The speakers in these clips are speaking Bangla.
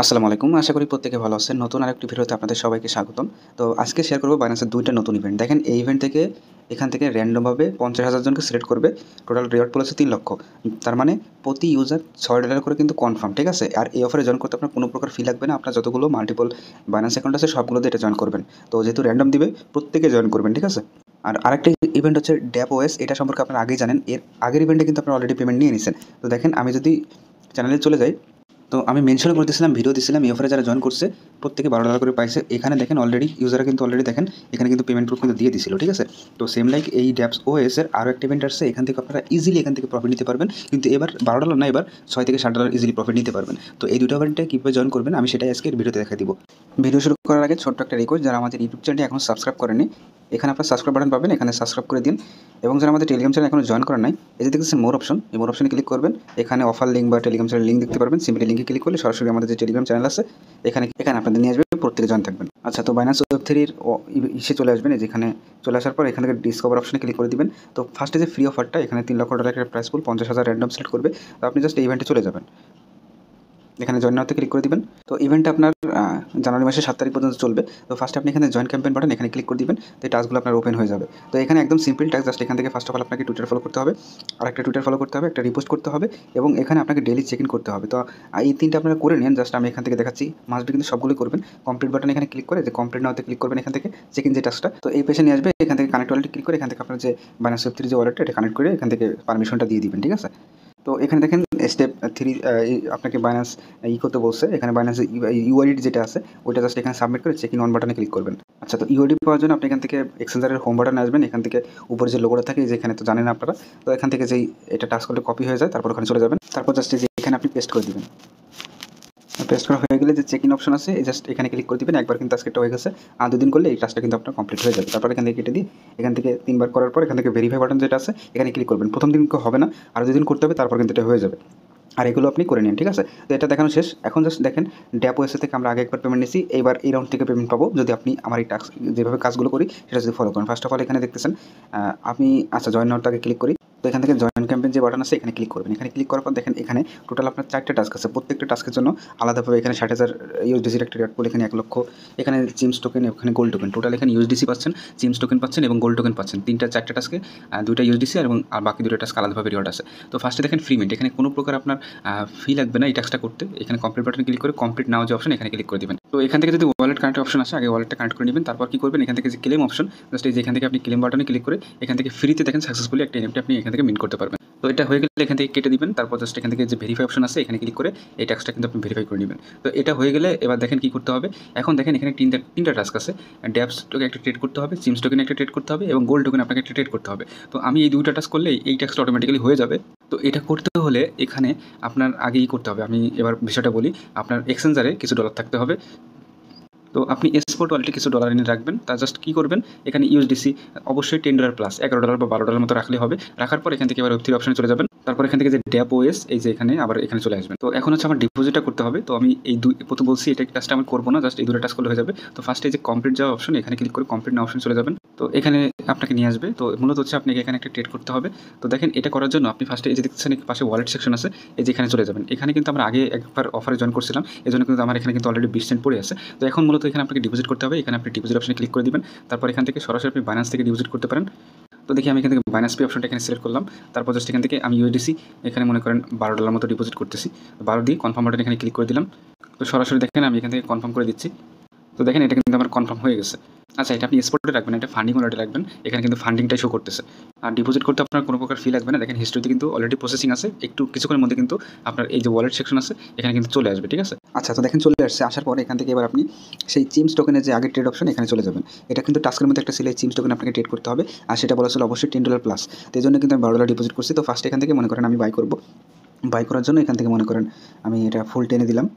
আসসালামু আলাইকুম। আশা করি প্রত্যেকে ভালো আছেন। নতুন আরেকটি ভিডিওতে আপনাদের সবাইকে স্বাগতম। তো আজকে শেয়ার করব বাইন্যান্সের ২ টা নতুন ইভেন্ট। দেখেন এই ইভেন্ট থেকে এখান থেকে র‍্যান্ডমভাবে ৫০,০০০ জনকে সিলেক্ট করবে। টোটাল রিওয়ার্ড পুল হচ্ছে ৩,০০,০০০। তার মানে প্রতি ইউজার $৬ করে কিন্তু কনফার্ম, ঠিক আছে? আর এই অফারে জয়েন করতে আপনার কোনো প্রকার ফি লাগবে না। আপনার যতগুলো মাল্টিপল বাইন্যান্স অ্যাকাউন্ট আছে সবগুলোতে এটা জয়েন করবেন। তো যেহেতু র‍্যান্ডম দিবে প্রত্যেকে জয়েন করবেন, ঠিক আছে? আর আরেকটা ইভেন্ট হচ্ছে ড্যাপওএস। এটা সম্পর্কে আপনারা আগেই জানেন। এর আগের ইভেন্টে কিন্তু আপনারা অলরেডি পেমেন্ট নিয়ে নিছেন। তো দেখেন আমি যদি চ্যানেলে চলে যাই, তো আমি মেনশনও করে দিয়েছিলাম, ভিডিও দিয়েছিলাম এই অফারে যারা জয়েন করছে প্রত্যেকে $১২ করে পাইছে। এখানে দেখেন অলরেডি ইউজাররা কিন্তু অলরেডি দেখেন এখানে কিন্তু পেমেন্ট প্রুফ কিন্তু দিয়ে দিছিল, ঠিক আছে? তো সেম লাইক এই ড্যাপস ওএস এর আরও একটা ইভেন্ট আসছে। এখান থেকে আপনারা ইজিলি এখান থেকে প্রফিট নিতে পারবেন, কিন্তু এবার $১২ না, এবার $৬ থেকে $৭ ইজিলি প্রফিট নিতে পারবেন। তো এই দুটো ইভেন্টে কীভাবে জয়েন করবেন আমি সেটাই আজকের ভিডিওতে দেখা দিব। ভিডিও শুরু করার আগে ছোট্ট একটা রিকোয়েস্ট, যারা আমাদের ইউটিউব চ্যানেলটি এখনও সাবস্ক্রাইব করেনি, এখানে আপনার সাবস্ক্রাইব বাটন পাবেন, এখানে সাবস্ক্রাইব করে দিন। এবং যারা আমাদের টেলিগ্রাম চ্যানেল এখনও জয়েন করেন নাই, এই যে দেখতেছেন মোর অপশন, এই মোর অপশনে ক্লিক করবেন। এখানে অফার লিঙ্ক বা টেলিগ্রাম চ্যানেল লিঙ্ক দেখতে পারবেন। সিম্পলি লিঙ্কে ক্লিক করলে সরাসরি আমাদের যে টেলিগ্রাম চ্যানেল আছে এখানে আপনাদের নিয়ে আসবে, প্রত্যেকে জয়েন থাকবেন। আচ্ছা, তো বাইন্যান্স ওয়েব3 ইসে চলে আসবেন। যেখানে চলে আসার পর এখান থেকে ডিসকভার অপশনে ক্লিক করে দিবেন। তো ফার্স্টে যে ফ্রি অফারটা, এখানে $3,০০,০০০ একটা প্রাইস পুল, ৫০,০০০ র্যান্ডম সিলেক্ট করবে। তো আপনি জাস্ট এই ইভেন্টে চলে যাবেন, এখানে জয়েন নাওতে ক্লিক করে দিবেন। তো ইভেন্টটা আপনার জানুয়ারি মাসের ৭ তারিখ পর্যন্ত চলবে। তো ফার্স্টে আপনি এখানে জয়েন ক্যাম্পেইন বাটন এখানে ক্লিক করে দিবেন। তো এই টাস্কগুলো আপনার ওপেন হয়ে যাবে। তো এখানে একদম সিম্পল টাস্ক, জাস্ট এখান থেকে ফার্স্ট অফ অল আপনাকে টুইটার ফলো করতে হবে, আর একটা টুইটার ফলো করতে হবে, একটা রিপোস্ট করতে হবে, এবং এখানে আপনাকে ডেইলি চেক ইন করতে হবে। তো এই 3টা আপনারা করে নেন। জাস্ট আমি এখান থেকে দেখাচ্ছি, মাস্ট বি কিন্তু সবগুলোই করবেন। কমপ্লিট বাটন এখানে ক্লিক করে যে কমপ্লিট নাওতে ক্লিক করবেন, এখান থেকে চেক ইন যে টাস্কটা, তো এই পেজে নিয়ে আসবে। এখান থেকে কানেক্ট ওয়ালেটে ক্লিক করে এখান থেকে আপনার যে বাইন্যান্স ওয়েব3 যে ওয়ালেটটা এটা কানেক্ট করে এখান থেকে পারমিশনটা দিয়ে দিবেন, ঠিক আছে? তো এখানে দেখেন স্টেপ 3 আপনাকে বাইন্যান্স করতে বলছে। এখানে বাইন্যান্সের ইউআইডি যেটা আছে ওইটা জাস্ট এখানে সাবমিট করে চেক ইন অন বাটনে ক্লিক করবেন। আচ্ছা, তো ইউআইডি পাওয়ার জন্য আপনি এখান থেকে এক্সচেঞ্জারের হোম বাটনে আসবেন। এখান থেকে উপরে যে লোগোটা থাকে যেখানে তো জানেন আপনারা, তো এখান থেকে যেই এটা টাচ করলে কপি হয়ে যায়, তারপর ওখানে চলে যাবেন। তারপর জাস্ট যে এখানে আপনি পেস্ট করে দিবেন। পেস্ট করা হয়ে গেলে যে চেক ইন অপশন আছে জাস্ট এখানে ক্লিক করে দিবেন। একবার কিন্তু আজকে এটা হয়ে গেছে, আর 2 দিন করলে এই টাস্কটা কিন্তু আপনার কমপ্লিট হয়ে যাবে। তারপর এখান থেকে কেটে দিয়ে এখান থেকে 3 বার করার পর এখান থেকে ভেরিফাই বাটন যেটা আছে এখানে ক্লিক করবেন। প্রথম দিন হবে না, আর 2 দিন করতে হবে, তারপর কিন্তু এটা হয়ে যাবে। আর এগুলো আপনি করে নিন, ঠিক আছে? তো এটা দেখানো শেষ। এখন জাস্ট দেখেন ড্যাপওএস থেকে আমরা আগে একবার পেমেন্ট নিয়েছি, এইবার এই রাউন্ড থেকে পেমেন্ট পাবো যদি আপনি আমার এই টাস্ক যেভাবে কাজগুলো করি সেটা যদি ফলো করেন। ফার্স্ট অফ অল এখানে দেখতেছেন আমি জয়েন নাওটাকে ক্লিক করি। তো এখান থেকে জয়েন ক্যাম্পেইন যে বাটন আছে এখানে ক্লিক করবেন। এখানে ক্লিক করার পর দেখেন এখানে টোটাল আপনার 4টা টাস্ক আছে। প্রত্যেকটা টাস্কের জন্য আলাদাভাবে এখানে 60,000 ইউএসডিসির একটা রিওয়ার্ড পুল, এখানে 1,00,000, এখানে জিমস টোকেন, এখানে গোল্ড টোকেন। টোটাল এখানে ইউএসডিসি পাচ্ছেন, জিমস টোকেন পাচ্ছেন এবং গোল্ড টোকেন পাচ্ছেন। 4টা টাস্কে 2টা ইউএসডিসি এবং আর বাকি 2টা টাস্ক আলাদাভাবে রিওয়ার্ড আছে। তো ফার্স্টে দেখেন ফ্রি মিন্ট, এখানে কোনো প্রকার আপনার ফি লাগবে না এই টাস্কটা করতে। এখানে কমপ্লিট বাটনে ক্লিক করে কমপ্লিট নাও যে অপশন এখানে ক্লিক করে দিবেন। তো এখান থেকে যদি ওয়ালেট কানেক্ট অপশন আসে আগে ওয়ালেটটা কানেক্ট করে নেবেন। তারপর কি করবেন, এখান থেকে যে ক্লেম অপশন জাস্ট এই যে এখান থেকে আপনি ক্লেম বাটনে ক্লিক করে এখান থেকে ফ্রিতে দেখেন সাকসেসফুলি একটা এনএফটি আপনি এখান থেকে মিন্ট করতে পারবেন। তো এটা হয়ে গেলে এখান থেকে কেটে দিবেন। তারপর জাস্ট এখান থেকে যে ভেরিফাই অপশন আছে এখানে ক্লিক করে এই টাস্কটা কিন্তু আপনি ভেরিফাই করে নেবেন। তো এটা হয়ে গেলে এবার দেখেন কি করতে হবে। এখন দেখেন এখানে তিনটা টাস্ক আছে। ড্যাপস টোকেন একটা ট্রেড করতে হবে, জিমস টোকেন একটা ট্রেড করতে হবে এবং গোল্ড টোকেন আপনাকে একটা ট্রেড করতে হবে। তো আমি এই 2টা টাস্ক করলে এই টাস্কটা অটোমেটিক্যালি হয়ে যাবে। তো এটা করতে হলে এখানে আপনার আগেই করতে হবে। আমি এবার বিষয়টা বলি, আপনার এক্সচেঞ্জারে কিছু ডলার থাকতে হবে। তো আপনি স্পট ওয়ালেটে কিছু ডলার এনে রাখবেন। তা জাস্ট কী করবেন, এখানে ইউএসডিসি অবশ্যই $10 প্লাস $11 বা $12 মতো রাখলে হবে। রাখার পর এখান থেকে এবার ওয়েব3 অপশনে চলে যাবেন। তারপর এখান থেকে যে ড্যাপওএস এই যে এখানে আবার এখানে চলে আসবেন। তো এখন হচ্ছে আমার ডিপোজিটটা করতে হবে। তো আমি এই প্রথম বলছি এটা টাস্কটা আমি করবো না, জাস্ট এই 2টা টাস্ক করলে হয়ে যাবে। তো ফার্স্টে যে কমপ্লিট যাওয়া অপশন এখানে ক্লিক করে কমপ্লিট নাও অপশন চলে যাবেন। তো এখানে আপনাকে নিয়ে আসবে। তো মূলত হচ্ছে আপনাকে এখানে একটা ট্রেড করতে হবে। তো দেখেন এটা করার জন্য আপনি ফার্স্টে এই যে দেখতেছেন পাশে ওয়ালেট সেকশন আছে, এই যে এখানে চলে যাবেন। এখানে কিন্তু আমরা আগে একবার অফারে জয়েন করছিলাম, এই জন্য কিন্তু আমার এখানে কিন্তু অলরেডি 20 সেন্ট পড়ে আছে। তো এখন মূলত এখানে আপনাকে ডিপোজিট করতে হবে। এখানে আপনি ডিপোজিট অপশনে ক্লিক করে দিবেন। তারপর এখান থেকে সরাসরি আপনি বাইন্যান্স থেকে ডিপোজিট করতে পারেন। তো দেখি আমি এখান থেকে বাইন্যান্স পে অপশনটা এখানে সিলেক্ট করলাম। তারপর জাস্ট এখান থেকে আমি ইউএসডিসি এখানে মনে করেন $12 মতো ডিপোজিট করতেছি। 12 দিয়ে কনফার্ম বাটন এখানে ক্লিক করে দিলাম। তো সরাসরি দেখেন আমি এখান থেকে কনফার্ম করে দিচ্ছি। তো দেখেন এটা কিন্তু আমার কনফার্ম হয়ে গেছে। আচ্ছা, এটা আপনি স্পটে রাখবেন, এটা ফান্ডিং ওয়ালেটে রাখবেন। এখানে কিন্তু ফান্ডিংটাই শো করতেছে। আর ডিপোজিট করতে আপনার কোনো প্রকার ফি লাগবে না। দেখেন হিস্ট্রিতে কিন্তু অলরেডি প্রসেসিং আছে, একটু কিছুক্ষণের মধ্যে কিন্তু আপনার এই যে ওয়ালেট সেকশন আছে এখানে কিন্তু চলে আসবে, ঠিক আছে? আচ্ছা, তো দেখেন চলে আসছে। আসার পর এখান থেকে এবার আপনি সেই চিমস টোকেনের যে আগের ট্রেড অপশন এখানে চলে যাবেন। এটা কিন্তু টাস্কের মধ্যে একটা ছিল, এই চিমস টোকেন আপনাকে ট্রেড করতে হবে, আর সেটা বলা ছিল অবশ্যই $10 প্লাস। তো এই জন্য কিন্তু আমি $12 ডিপোজিট করছি। তো ফার্স্ট এখান থেকে মনে করেন আমি বাই করবো। বাই করার জন্য এখান থেকে মনে করেন আমি এটা ফুল টেনে দিলাম।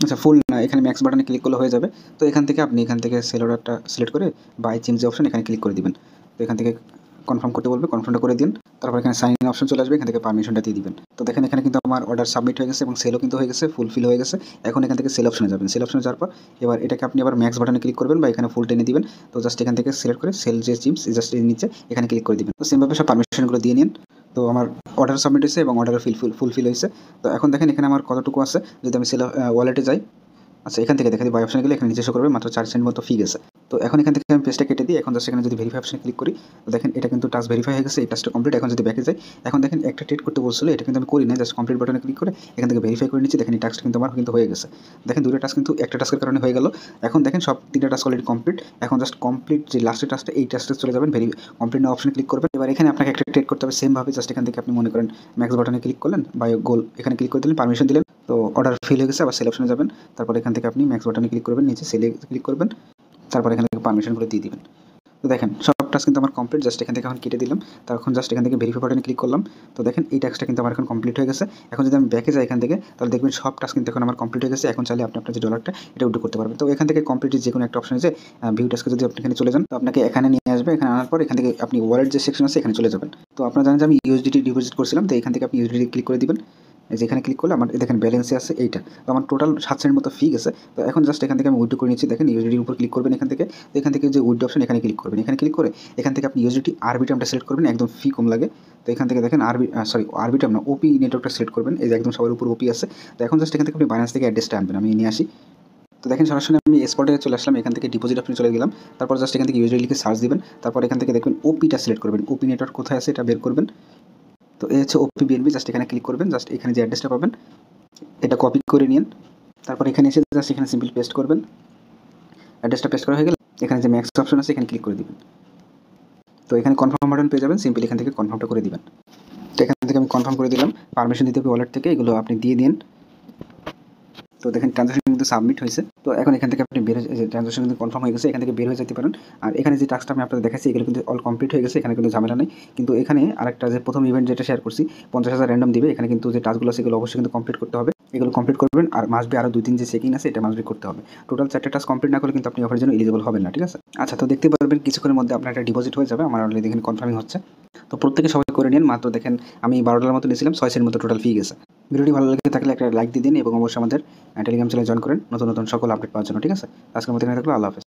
আচ্ছা, ফুল না, এখানে ম্যাক্স বাটনে ক্লিক করলে হয়ে যাবে। তো এখান থেকে আপনি এখান থেকে সেল অর্ডারটা সিলেক্ট করে বাই চেঞ্জ অপশন এখানে ক্লিক করে দিবেন। তো এখান থেকে কনফার্ম করতে বলবে, কনফার্মটা করে দিন। তারপর এখানে সাইন ইন অপশন চলে আসবে, এখান থেকে পারমিশনটা দিয়ে দিবেন। তো দেখেন এখানে কিন্তু আমার অর্ডার সাবমিট হয়ে গেছে এবং সেলও কিন্তু হয়ে গেছে, ফুলফিল হয়ে গেছে। এখন এখান থেকে সেল অপশনে যাবেন। সেল অপশনে যাওয়ার পর এবার এটাকে আপনি আবার ম্যাক্স বাটনে ক্লিক করবেন বা এখানে ফুল টেনে দিবেন। তো জাস্ট এখান থেকে সিলেক্ট করে সেল যে চিমস জাস্ট এর নিচে এখানে ক্লিক করে দিবেন। তো সেমভাবে সব পারমিশনগুলো দিয়ে নিন। তো আমার অর্ডার সাবমিট হয়েছে এবং অর্ডার ফুলফিল হয়েছে। তো এখন দেখেন এখানে আমার কতটুকু আছে, যদি আমি সেল ওয়ালেটে যাই, আচ্ছা এখান থেকে দেখেন বাই অপশনে গেলে এখানে নিচে শো করবে মাত্র 4 সেন্ট মতো ফি গেছে। তো এখন এখান থেকে আমি পেজটা কেটে দিই। এখন জাস্ট এখানে যদি ভেরিফাই অপশনে ক্লিক করি, তো দেখেন এটা কিন্তু টাস্ক ভেরিফাই হয়ে গেছে, এই টাস্কটা কমপ্লিট। এখন যদি ব্যাকে যাই, এখন দেখেন একটা ট্রেড করতে বলছিল, এটা কিন্তু আমি করি না, জাস্ট কমপ্লিট বাটনে ক্লিক করে এখান থেকে ভেরিফাই করে নিচ্ছি। দেখেন এই টাস্কটা কিন্তু আমার কিন্তু হয়ে গেছে। দেখেন দুটো টাস্ক কিন্তু একটা টাস্কের কারণে হয়ে গেল। এখন দেখেন সব 3টা টাস্ক অলরেডি কমপ্লিট। এখন জাস্ট কমপ্লিট যে লাস্টের টাস্কটা, এই টাস্কটা চলে যাবেন, কমপ্লিট নাও অপশনে ক্লিক করবেন। এবার এখানে আপনাকে একটা ট্রেড করতে হবে সেমভাবে। জাস্ট এখান থেকে আপনি মনে করেন ম্যাক্স বাটনে ক্লিক করলেন, বাই গোল এখানে ক্লিক করে দিলেন, পারমিশন দিলেন, তো অর্ডার ফিল হয়ে গেছে। আবার সেল অপশনে যাবেন, তারপর এখান থেকে আপনি ম্যাক্স বাটনে ক্লিক করবেন, নিচে সেলে ক্লিক করবেন, তারপর এখান থেকে পারমিশনগুলো দিয়ে দিবেন। তো দেখেন সব টাস্ক কিন্তু আমার কমপ্লিট। জাস্ট এখান থেকে এখন কেটে দিলাম, তখন জাস্ট এখান থেকে ভেরিফাই বাটনে ক্লিক করলাম। তো দেখেন এই টাস্কটা কিন্তু আমার এখন কমপ্লিট হয়ে গেছে। এখন যদি আমি ব্যাকে যাই এখান থেকে, তাহলে দেখবেন সব টাস্ক কিন্তু এখন আমার কমপ্লিট হয়ে গেছে। এখন চাইলে আপনি আপনার যে ডলারটা এটা উইথড্র করতে পারবেন। তো এখান থেকে কমপ্লিট যে কোনো একটা অপশন আছে, ভিউ টাস্কে যদি আপনি এখানে চলে যান, তো আপনাকে এখানে নিয়ে আসবে। এখানে আনার পর এখান থেকে আপনি ওয়ালেট যে সেকশন আছে এখানে চলে যাবেন। তো আপনারা জানেন যে আমি ইউএসডিটি ডিপোজিট করছিলাম, তো এখান থেকে আপনি ইউএসডিটি ক্লিক করে দিবেন। যেখানে ক্লিক করলে আমার দেখেন ব্যালেন্সে আছে এইটা। তো আমার টোটাল 7 সেন্ট মতো ফি গেছে। তো এখন জাস্ট এখান থেকে আমি উইথড্র করে নিচ্ছি। দেখেন ইউএসডিটির উপর ক্লিক করবেন এখান থেকে, তো এখান থেকে যে উইথড্র অপশন এখানে ক্লিক করবেন। এখানে ক্লিক করে এখান থেকে আপনি ইউএসডিটি আরবিটামটা সিলেক্ট করবেন, একদম ফি কম লাগে। তো এখান থেকে দেখেন আরবিটাম না, ওপি নেটওয়ার্কটা সিলেক্ট করবেন, এই যে একদম সবার উপর ওপি আছে। তো এখন জাস্ট এখান থেকে আপনি বাইন্যান্স থেকে অ্যাড্রেসটা আনবেন, আমি নিয়ে আসি। তো দেখেন সরাসরি আমি স্পটে চলে আসলাম, এখান থেকে ডিপোজিট অপশনে চলে গেলাম। তারপর জাস্ট এখান থেকে ইউএসডি লিখে সার্চ দিবেন। তারপর এখান থেকে দেখবেন ওপিটা সিলেক্ট করবেন, ওপি নেটওয়ার্ক কোথায় আছে এটা বের করবেন। তো এই হচ্ছে ওপি বিএনবি, জাস্ট এখানে ক্লিক করবেন। জাস্ট এখানে যে অ্যাড্রেসটা পাবেন এটা কপি করে নিন। তারপর এখানে এসে জাস্ট এখানে সিম্পল পেস্ট করবেন। অ্যাড্রেসটা পেস্ট করা হয়ে গেলে এখানে যে ম্যাক্স অপশন আছে এখানে ক্লিক করে দিবেন। তো এখানে কনফার্ম বাটন পেয়ে যাবেন, সিম্পল এখান থেকে কনফার্মটা করে দিবেন। তো এখান থেকে আমি কনফার্ম করে দিলাম, পারমিশন দিতে হবে ওয়ালেট থেকে, এগুলো আপনি দিয়ে দিন। তো দেখেন ট্রানজাকশন কিন্তু সাবমিট হয়েছে। তো এখন এখান থেকে আপনি বের হয়ে ট্রানজাকশন কিন্তু কনফার্ম হয়ে গেছে, এখান থেকে বের হয়ে যেতে পারেন। আর এখানে যে টাস্কটা আমি আপনাদের দেখাচ্ছি এগুলো কিন্তু অল কমপ্লিট হয়ে গেছে, এখানে কিন্তু ঝামেলা নেই। কিন্তু এখানে আরেকটা যে প্রথম ইভেন্ট যেটা শেয়ার করছি 50,000 র্যান্ডম দিবে, এখানে কিন্তু যে টাস্কগুলো আছে এগুলো অবশ্যই কিন্তু কমপ্লিট করতে হবে। এগুলো কমপ্লিট করবেন, আর মাসবি আরও 2-3 যে চেকিং আছে এটা মাসবি করতে হবে। টোটাল 4টা টাস্ক কমপ্লিট না করলে কিন্তু আপনি অফারের জন্য এলিজিবল হবেন না, ঠিক আছে? আচ্ছা, তো দেখতে পারবেন কিছুক্ষণের মধ্যে আপনার একটা ডিপোজিট হয়ে যাবে। আমার অলরেডি দেখেন কনফার্মিং হচ্ছে। তো প্রত্যেকে সবাই করে নিন। মাত্র দেখেন আমি $12 মতো নিয়েছিলাম, 6 সেন্ট মতো টোটাল ফি গেছে। ভিডিওটি ভালো লেগে থাকলে একটা লাইক দিয়ে দিন এবং অবশ্যই আমাদের টেলিগ্রাম চ্যানেলে জয়েন করেন নতুন নতুন সকল আপডেট পাওয়ার জন্য, ঠিক আছে? আজকের মতো এখানে থাকলো, আল্লাহ হাফেজ।